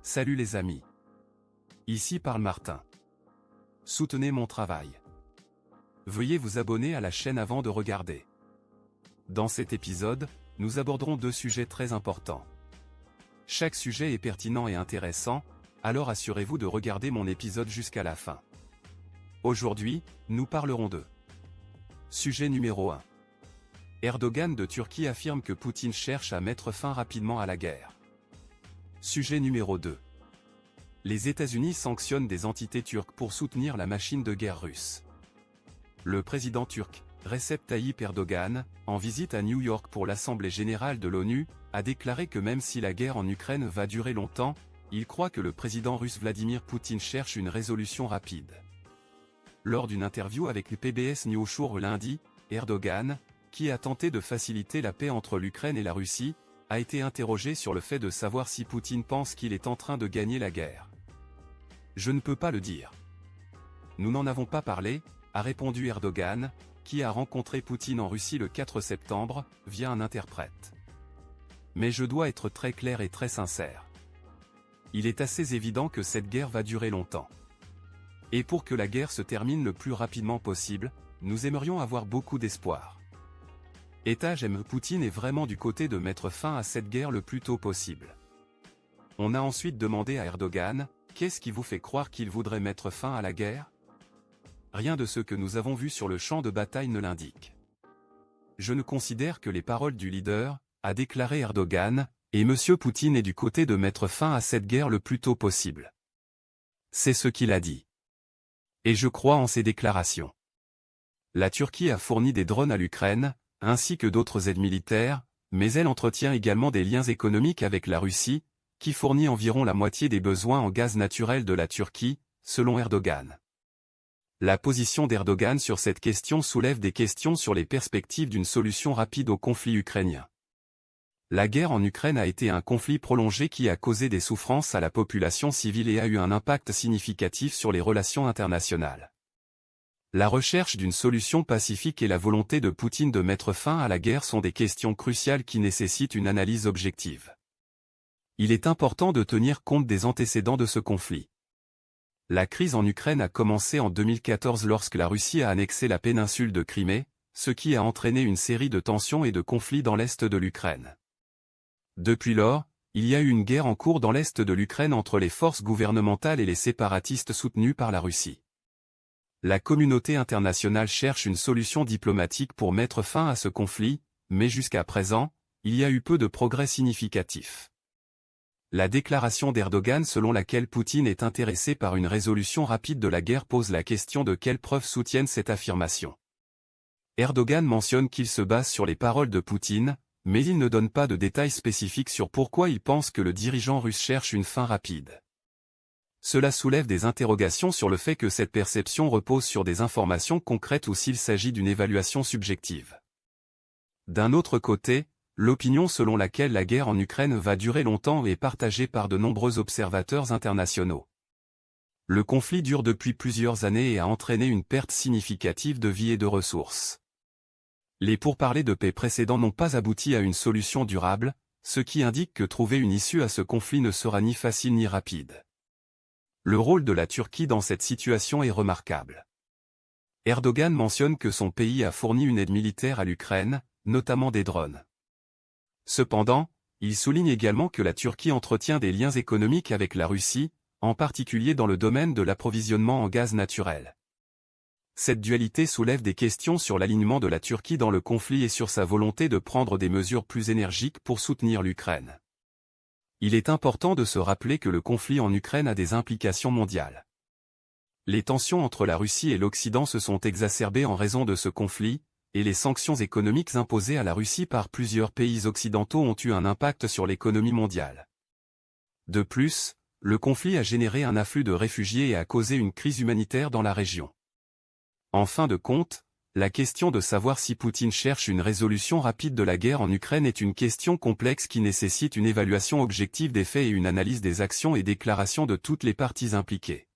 Salut les amis. Ici parle Martin. Soutenez mon travail. Veuillez vous abonner à la chaîne avant de regarder. Dans cet épisode, nous aborderons deux sujets très importants. Chaque sujet est pertinent et intéressant, alors assurez-vous de regarder mon épisode jusqu'à la fin. Aujourd'hui, nous parlerons de sujet numéro 1. Erdogan de Turquie affirme que Poutine cherche à mettre fin rapidement à la guerre. Sujet numéro 2. Les États-Unis sanctionnent des entités turques pour soutenir la machine de guerre russe. Le président turc, Recep Tayyip Erdogan, en visite à New York pour l'Assemblée générale de l'ONU, a déclaré que même si la guerre en Ukraine va durer longtemps, il croit que le président russe Vladimir Poutine cherche une résolution rapide. Lors d'une interview avec le PBS NewsHour lundi, Erdogan, qui a tenté de faciliter la paix entre l'Ukraine et la Russie, a été interrogé sur le fait de savoir si Poutine pense qu'il est en train de gagner la guerre. « Je ne peux pas le dire. Nous n'en avons pas parlé », a répondu Erdogan, qui a rencontré Poutine en Russie le 4 septembre, via un interprète. Mais je dois être très clair et très sincère. Il est assez évident que cette guerre va durer longtemps. Et pour que la guerre se termine le plus rapidement possible, nous aimerions avoir beaucoup d'espoir. Poutine est vraiment du côté de mettre fin à cette guerre le plus tôt possible. On a ensuite demandé à Erdogan, qu'est-ce qui vous fait croire qu'il voudrait mettre fin à la guerre? Rien de ce que nous avons vu sur le champ de bataille ne l'indique. Je ne considère que les paroles du leader, a déclaré Erdogan, et M. Poutine est du côté de mettre fin à cette guerre le plus tôt possible. C'est ce qu'il a dit. Et je crois en ses déclarations. La Turquie a fourni des drones à l'Ukraine, ainsi que d'autres aides militaires, mais elle entretient également des liens économiques avec la Russie, qui fournit environ la moitié des besoins en gaz naturel de la Turquie, selon Erdogan. La position d'Erdogan sur cette question soulève des questions sur les perspectives d'une solution rapide au conflit ukrainien. La guerre en Ukraine a été un conflit prolongé qui a causé des souffrances à la population civile et a eu un impact significatif sur les relations internationales. La recherche d'une solution pacifique et la volonté de Poutine de mettre fin à la guerre sont des questions cruciales qui nécessitent une analyse objective. Il est important de tenir compte des antécédents de ce conflit. La crise en Ukraine a commencé en 2014 lorsque la Russie a annexé la péninsule de Crimée, ce qui a entraîné une série de tensions et de conflits dans l'est de l'Ukraine. Depuis lors, il y a eu une guerre en cours dans l'est de l'Ukraine entre les forces gouvernementales et les séparatistes soutenus par la Russie. La communauté internationale cherche une solution diplomatique pour mettre fin à ce conflit, mais jusqu'à présent, il y a eu peu de progrès significatifs. La déclaration d'Erdogan selon laquelle Poutine est intéressé par une résolution rapide de la guerre pose la question de quelles preuves soutiennent cette affirmation. Erdogan mentionne qu'il se base sur les paroles de Poutine, mais il ne donne pas de détails spécifiques sur pourquoi il pense que le dirigeant russe cherche une fin rapide. Cela soulève des interrogations sur le fait que cette perception repose sur des informations concrètes ou s'il s'agit d'une évaluation subjective. D'un autre côté, l'opinion selon laquelle la guerre en Ukraine va durer longtemps est partagée par de nombreux observateurs internationaux. Le conflit dure depuis plusieurs années et a entraîné une perte significative de vie et de ressources. Les pourparlers de paix précédents n'ont pas abouti à une solution durable, ce qui indique que trouver une issue à ce conflit ne sera ni facile ni rapide. Le rôle de la Turquie dans cette situation est remarquable. Erdogan mentionne que son pays a fourni une aide militaire à l'Ukraine, notamment des drones. Cependant, il souligne également que la Turquie entretient des liens économiques avec la Russie, en particulier dans le domaine de l'approvisionnement en gaz naturel. Cette dualité soulève des questions sur l'alignement de la Turquie dans le conflit et sur sa volonté de prendre des mesures plus énergiques pour soutenir l'Ukraine. Il est important de se rappeler que le conflit en Ukraine a des implications mondiales. Les tensions entre la Russie et l'Occident se sont exacerbées en raison de ce conflit, et les sanctions économiques imposées à la Russie par plusieurs pays occidentaux ont eu un impact sur l'économie mondiale. De plus, le conflit a généré un afflux de réfugiés et a causé une crise humanitaire dans la région. En fin de compte, la question de savoir si Poutine cherche une résolution rapide de la guerre en Ukraine est une question complexe qui nécessite une évaluation objective des faits et une analyse des actions et déclarations de toutes les parties impliquées.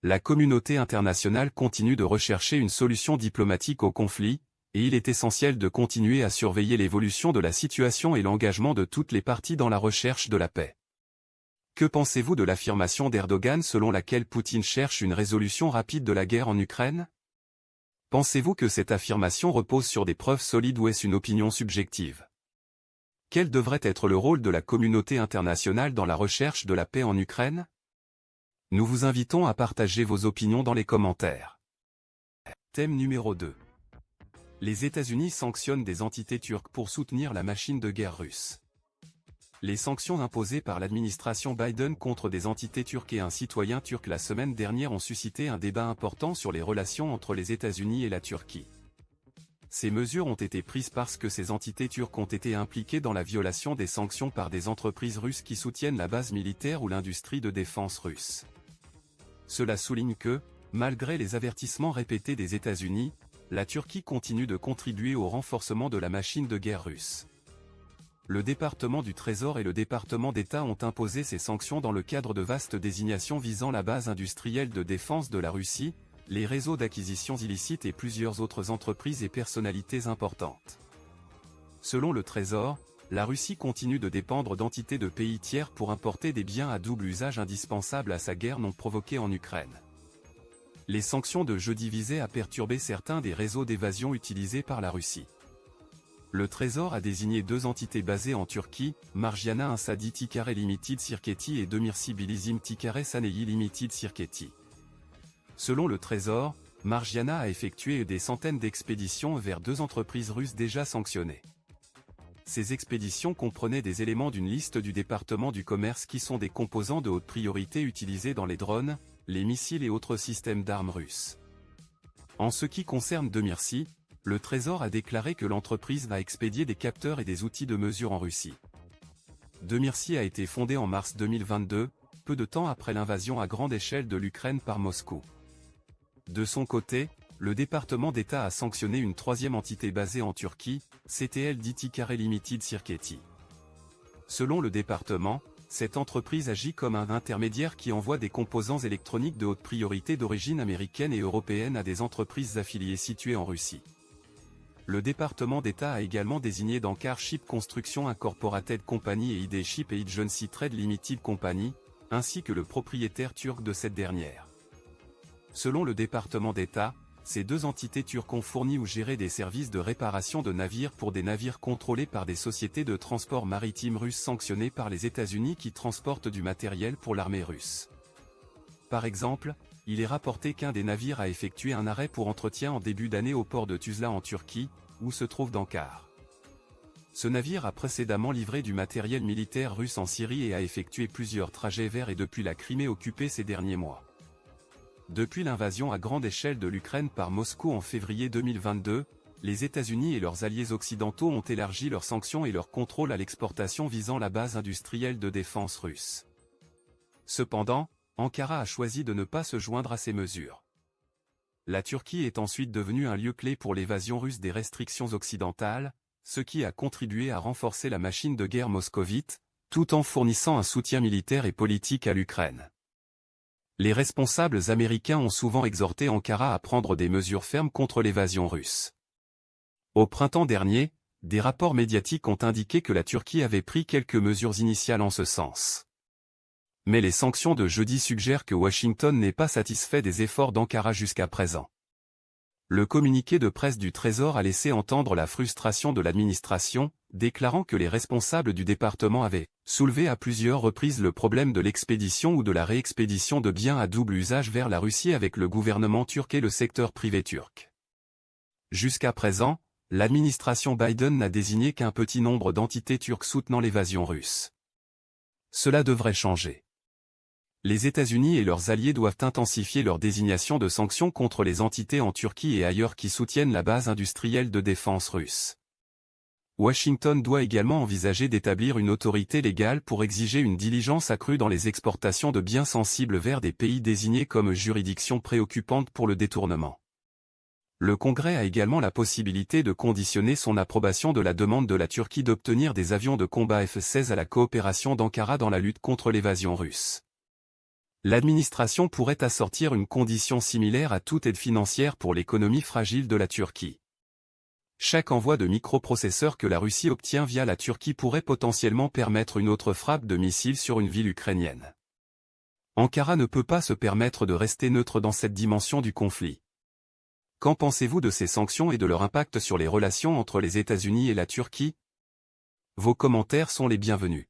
La communauté internationale continue de rechercher une solution diplomatique au conflit, et il est essentiel de continuer à surveiller l'évolution de la situation et l'engagement de toutes les parties dans la recherche de la paix. Que pensez-vous de l'affirmation d'Erdogan selon laquelle Poutine cherche une résolution rapide de la guerre en Ukraine? Pensez-vous que cette affirmation repose sur des preuves solides ou est-ce une opinion subjective? Quel devrait être le rôle de la communauté internationale dans la recherche de la paix en Ukraine? Nous vous invitons à partager vos opinions dans les commentaires. Thème numéro 2. Les États-Unis sanctionnent des entités turques pour soutenir la machine de guerre russe. Les sanctions imposées par l'administration Biden contre des entités turques et un citoyen turc la semaine dernière ont suscité un débat important sur les relations entre les États-Unis et la Turquie. Ces mesures ont été prises parce que ces entités turques ont été impliquées dans la violation des sanctions par des entreprises russes qui soutiennent la base militaire ou l'industrie de défense russe. Cela souligne que, malgré les avertissements répétés des États-Unis, la Turquie continue de contribuer au renforcement de la machine de guerre russe. Le département du Trésor et le département d'État ont imposé ces sanctions dans le cadre de vastes désignations visant la base industrielle de défense de la Russie, les réseaux d'acquisitions illicites et plusieurs autres entreprises et personnalités importantes. Selon le Trésor, la Russie continue de dépendre d'entités de pays tiers pour importer des biens à double usage indispensables à sa guerre non provoquée en Ukraine. Les sanctions de jeudi visaient à perturber certains des réseaux d'évasion utilisés par la Russie. Le Trésor a désigné deux entités basées en Turquie, Margiana Insadi Ticare Limited Şirketi et Demirci Bilizim Ticare Saneyi Limited Şirketi. Selon le Trésor, Margiana a effectué des centaines d'expéditions vers deux entreprises russes déjà sanctionnées. Ces expéditions comprenaient des éléments d'une liste du département du commerce qui sont des composants de haute priorité utilisés dans les drones, les missiles et autres systèmes d'armes russes. En ce qui concerne Demirci, le Trésor a déclaré que l'entreprise va expédier des capteurs et des outils de mesure en Russie. Demirci a été fondée en mars 2022, peu de temps après l'invasion à grande échelle de l'Ukraine par Moscou. De son côté, le département d'État a sanctionné une troisième entité basée en Turquie, CTL Ticare Limited Şirketi. Selon le département, cette entreprise agit comme un intermédiaire qui envoie des composants électroniques de haute priorité d'origine américaine et européenne à des entreprises affiliées situées en Russie. Le département d'État a également désigné Dankar Ship Construction Incorporated Company et ID Ship et Agency Trade Limited Company, ainsi que le propriétaire turc de cette dernière. Selon le département d'État, ces deux entités turques ont fourni ou géré des services de réparation de navires pour des navires contrôlés par des sociétés de transport maritime russes sanctionnées par les États-Unis qui transportent du matériel pour l'armée russe. Par exemple, il est rapporté qu'un des navires a effectué un arrêt pour entretien en début d'année au port de Tuzla en Turquie, où se trouve Dankar. Ce navire a précédemment livré du matériel militaire russe en Syrie et a effectué plusieurs trajets vers et depuis la Crimée occupée ces derniers mois. Depuis l'invasion à grande échelle de l'Ukraine par Moscou en février 2022, les États-Unis et leurs alliés occidentaux ont élargi leurs sanctions et leur contrôle à l'exportation visant la base industrielle de défense russe. Cependant, Ankara a choisi de ne pas se joindre à ces mesures. La Turquie est ensuite devenue un lieu clé pour l'évasion russe des restrictions occidentales, ce qui a contribué à renforcer la machine de guerre moscovite, tout en fournissant un soutien militaire et politique à l'Ukraine. Les responsables américains ont souvent exhorté Ankara à prendre des mesures fermes contre l'évasion russe. Au printemps dernier, des rapports médiatiques ont indiqué que la Turquie avait pris quelques mesures initiales en ce sens. Mais les sanctions de jeudi suggèrent que Washington n'est pas satisfait des efforts d'Ankara jusqu'à présent. Le communiqué de presse du Trésor a laissé entendre la frustration de l'administration, déclarant que les responsables du département avaient soulevé à plusieurs reprises le problème de l'expédition ou de la réexpédition de biens à double usage vers la Russie avec le gouvernement turc et le secteur privé turc. Jusqu'à présent, l'administration Biden n'a désigné qu'un petit nombre d'entités turques soutenant l'évasion russe. Cela devrait changer. Les États-Unis et leurs alliés doivent intensifier leur désignation de sanctions contre les entités en Turquie et ailleurs qui soutiennent la base industrielle de défense russe. Washington doit également envisager d'établir une autorité légale pour exiger une diligence accrue dans les exportations de biens sensibles vers des pays désignés comme juridictions préoccupantes pour le détournement. Le Congrès a également la possibilité de conditionner son approbation de la demande de la Turquie d'obtenir des avions de combat F-16 à la coopération d'Ankara dans la lutte contre l'évasion russe. L'administration pourrait assortir une condition similaire à toute aide financière pour l'économie fragile de la Turquie. Chaque envoi de microprocesseurs que la Russie obtient via la Turquie pourrait potentiellement permettre une autre frappe de missiles sur une ville ukrainienne. Ankara ne peut pas se permettre de rester neutre dans cette dimension du conflit. Qu'en pensez-vous de ces sanctions et de leur impact sur les relations entre les États-Unis et la Turquie? Vos commentaires sont les bienvenus.